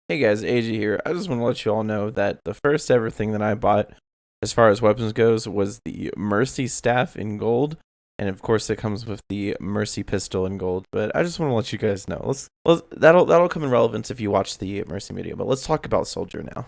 Hey guys, AG here. I just want to let you all know that the first ever thing that I bought as far as weapons goes was the Mercy staff in gold. And of course it comes with the Mercy pistol in gold. But I just want to let you guys know. That'll come in relevance if you watch the Mercy video. But let's talk about Soldier now.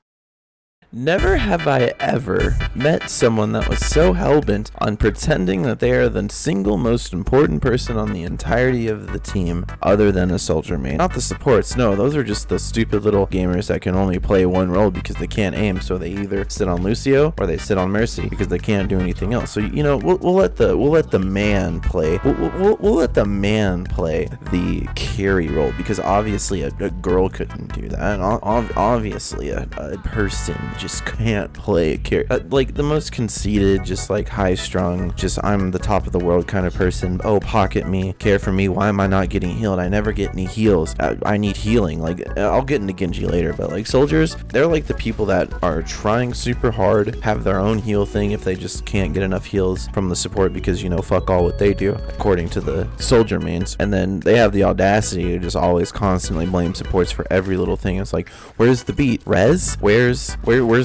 Never have I ever met someone that was so hellbent on pretending that they are the single most important person on the entirety of the team other than a soldier main. Not the supports, no, those are just the stupid little gamers that can only play one role because they can't aim, so they either sit on Lucio or they sit on Mercy because they can't do anything else. So you know, we'll let the man play. We'll let the man play the carry role because obviously a girl couldn't do that. Obviously a person just can't play a character. Like the most conceited, just like high strung, just I'm the top of the world kind of person. Oh, pocket me, care for me. Why am I not getting healed? I never get any heals. I need healing. Like I'll get into Genji later, but like soldiers, they're like the people that are trying super hard, have their own heal thing if they just can't get enough heals from the support because, you know, fuck all what they do according to the soldier mains. And then they have the audacity to just always constantly blame supports for every little thing. It's like, where's the beat? Rez? Where's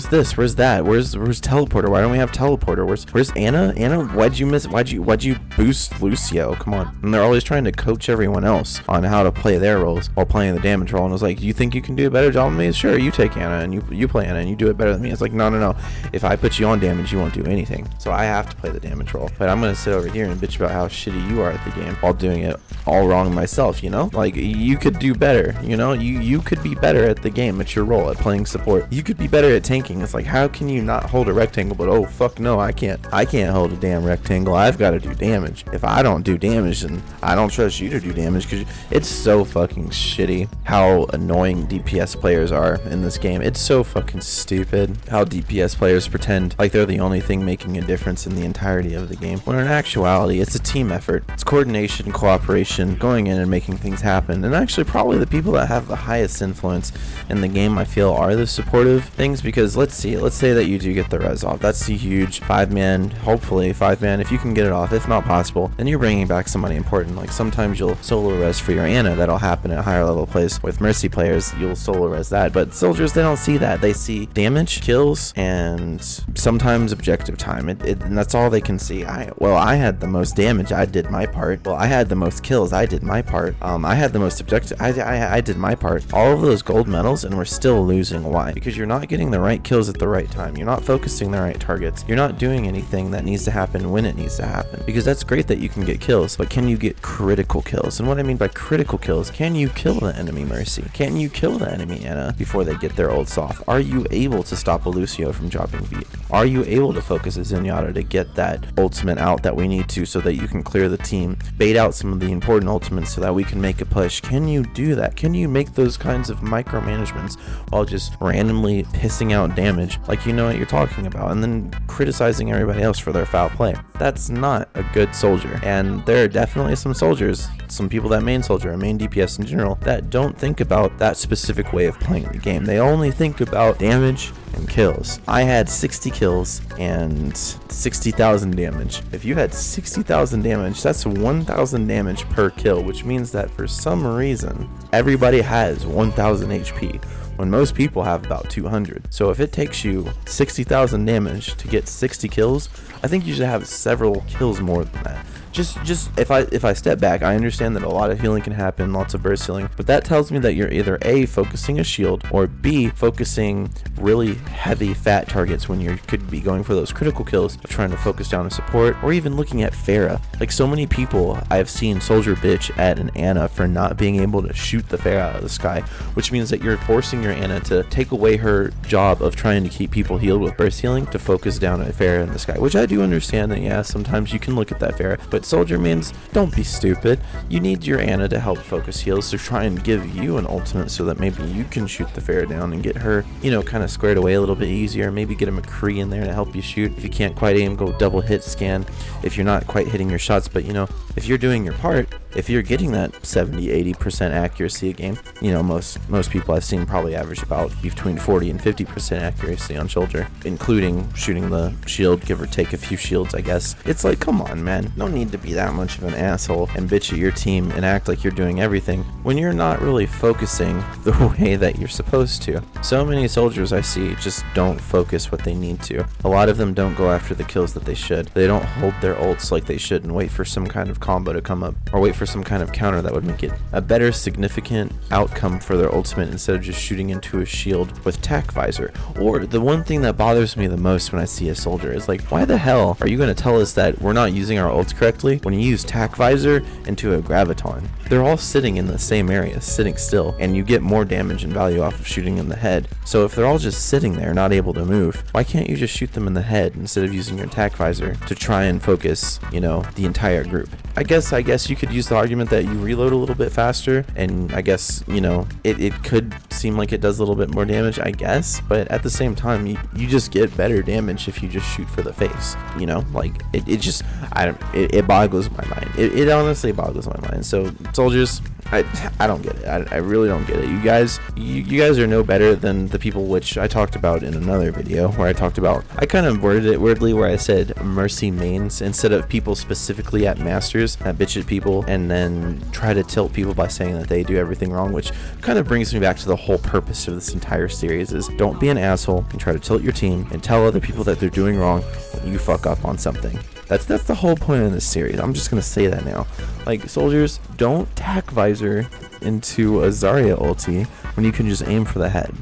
this? Where's that? Where's teleporter? Why don't we have teleporter? Where's Anna? Why'd you miss? Why'd you boost Lucio? Come on. And they're always trying to coach everyone else on how to play their roles while playing the damage role. And I was like, you think you can do a better job than me? Sure, you take Anna and you play Anna and you do it better than me. It's like, no. If I put you on damage, you won't do anything. So I have to play the damage role. But I'm gonna sit over here and bitch about how shitty you are at the game while doing it all wrong myself, you know? Like you could do better, you know? You could be better at the game, at your role, at playing support. You could be better at tanking. It's like, how can you not hold a rectangle? But oh fuck no, I can't hold a damn rectangle. I've got to do damage. If I don't do damage, then I don't trust you to do damage, because it's so fucking shitty how annoying DPS players are in this game. It's so fucking stupid how DPS players pretend like they're the only thing making a difference in the entirety of the game, when in actuality it's a team effort. It's coordination, cooperation, going in and making things happen. And actually probably the people that have the highest influence in the game, I feel, are the supportive things, because let's say that you do get the res off. That's the huge 5-man, hopefully 5-man, if you can get it off. If not possible, then you're bringing back somebody important. Like sometimes you'll solo res for your Anna. That'll happen at higher level plays. With Mercy players, you'll solo res that. But soldiers, they don't see that. They see damage, kills, and sometimes objective time. And that's all they can see. I had the most damage. I did my part. Well, I had the most kills. I did my part. I had the most objective. I did my part. All of those gold medals, and we're still losing. Why? Because you're not getting the right kills at the right time. You're not focusing the right targets. You're not doing anything that needs to happen when it needs to happen. Because that's great that you can get kills, but can you get critical kills? And what I mean by critical kills, can you kill the enemy Mercy? Can you kill the enemy Anna before they get their ults off? Are you able to stop a Lucio from dropping beat? Are you able to focus a Zenyatta to get that ultimate out that we need to so that you can clear the team? Bait out some of the important ultimates so that we can make a push. Can you do that? Can you make those kinds of micromanagements while just randomly pissing out damage like you know what you're talking about, and then criticizing everybody else for their foul play? That's not a good soldier. And there are definitely some soldiers, some people that main soldier and main DPS in general, that don't think about that specific way of playing the game. They only think about damage and kills. I had 60 kills and 60,000 damage. If you had 60,000 damage, that's 1,000 damage per kill, which means that for some reason everybody has 1,000 HP when most people have about 200. So if it takes you 60,000 damage to get 60 kills, I think you should have several kills more than that. Just if I step back, I understand that a lot of healing can happen, lots of burst healing, but that tells me that you're either A, focusing a shield, or B, focusing really heavy fat targets when you could be going for those critical kills of trying to focus down a support, or even looking at Pharah. Like so many people I've seen soldier bitch at an Anna for not being able to shoot the Pharah out of the sky, which means that you're forcing your Anna to take away her job of trying to keep people healed with burst healing to focus down at Pharah in the sky, which I do understand that, yeah, sometimes you can look at that Pharah, but soldier mains, don't be stupid. You need your Anna to help focus heals, to try and give you an ultimate so that maybe you can shoot the Pharah down and get her, you know, kind of squared away a little bit easier. Maybe get a McCree in there to help you shoot. If you can't quite aim, go double hit scan if you're not quite hitting your shots. But you know, if you're doing your part, if you're getting that 70-80% accuracy a game, you know, most people I've seen probably average about between 40 and 50% accuracy on shoulder, including shooting the shield, give or take a few shields, I guess. It's like, come on, man, no need to be that much of an asshole and bitch at your team and act like you're doing everything when you're not really focusing the way that you're supposed to. So many soldiers I see just don't focus what they need to. A lot of them don't go after the kills that they should. They don't hold their ults like they should and wait for some kind of combo to come up, or wait for some kind of counter that would make it a better significant outcome for their ultimate instead of just shooting into a shield with tac visor. Or the one thing that bothers me the most when I see a soldier is like, why the hell are you going to tell us that we're not using our ults correctly when you use tac visor into a graviton? They're all sitting in the same area, sitting still, and you get more damage and value off of shooting in the head. So if they're all just sitting there not able to move, why can't you just shoot them in the head instead of using your tac visor to try and focus, you know, the entire group? I guess you could use the argument that you reload a little bit faster, and I guess, you know, it could seem like it does a little bit more damage, I guess, but at the same time, you just get better damage if you just shoot for the face, you know? Like, it boggles my mind. It honestly boggles my mind. So, soldiers, I don't get it. I really don't get it. You guys are no better than the people which I talked about in another video where I kind of worded it weirdly where I said mercy mains instead of people specifically at masters that bitch at people and then try to tilt people by saying that they do everything wrong, which kind of brings me back to the whole purpose of this entire series is don't be an asshole and try to tilt your team and tell other people that they're doing wrong when you fuck up on something. That's the whole point of this series. I'm just gonna say that now. Like, soldiers, don't tac visor into a Zarya ulti when you can just aim for the head.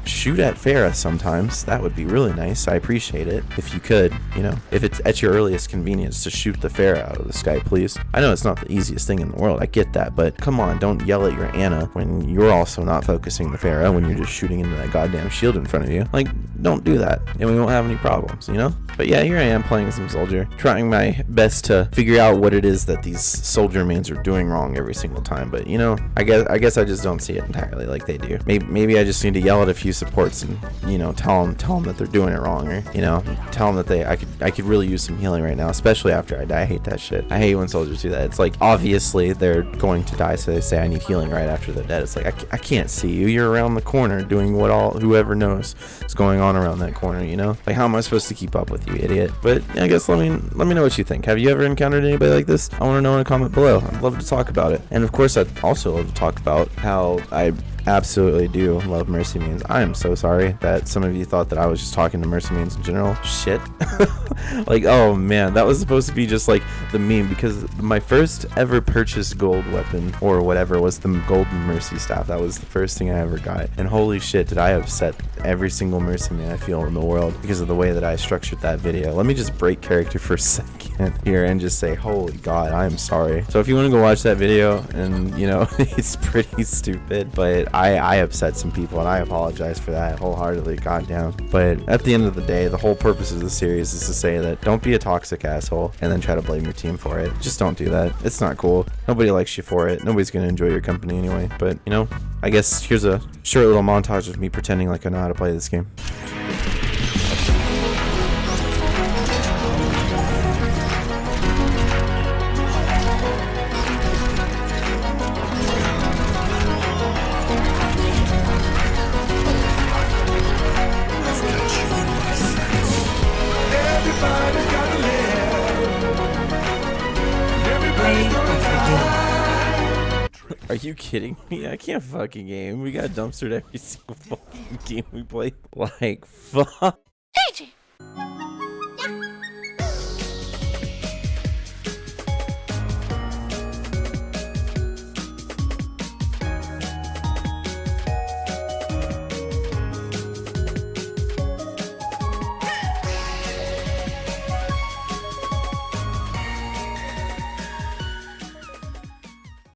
Shoot at Pharah sometimes. That would be really nice. I appreciate it. If you could, you know, if it's at your earliest convenience to shoot the Pharah out of the sky, please. I know it's not the easiest thing in the world. I get that, but come on, don't yell at your Ana when you're also not focusing the Pharah when you're just shooting into that goddamn shield in front of you. Like, don't do that, and we won't have any problems, you know? But yeah, here I am playing some soldier, trying my best to figure out what it is that these soldier mains are doing wrong every single time. But you know, I guess I just don't see it entirely like they do. Maybe I just need to yell at a few supports and, you know, tell them that they're doing it wrong, or, you know, tell them that I could really use some healing right now, especially after I die. I hate that shit. I hate when soldiers do that. It's like, obviously they're going to die, so they say I need healing right after they're dead. It's like, I can't see you. You're around the corner doing what whoever knows is going on around that corner, you know? Like, how am I supposed to keep up with you, idiot? But I guess let me know what you think. Have you ever encountered anybody like this? I want to know in a comment below. I'd love to talk about it. And of course, I'd also love to talk about how I absolutely do love mercy mains. I am so sorry that some of you thought that I was just talking to mercy mains in general. Shit. Like, oh man, that was supposed to be just like the meme, because my first ever purchased gold weapon or whatever was the golden mercy staff. That was the first thing I ever got, and holy shit did I upset every single mercy main I feel in the world because of the way that I structured that video. Let me just break character for a second here and just say, holy god, I am sorry. So if you want to go watch that video, and you know, it's pretty stupid, but I upset some people, and I apologize for that wholeheartedly, goddamn. But at the end of the day, the whole purpose of the series is to say that don't be a toxic asshole and then try to blame your team for it. Just don't do that. It's not cool. Nobody likes you for it. Nobody's gonna enjoy your company anyway. But, you know, I guess here's a short little montage of me pretending like I know how to play this game. Are you kidding me? I can't fucking game. We got dumpstered every single fucking game we play. Like, fuck.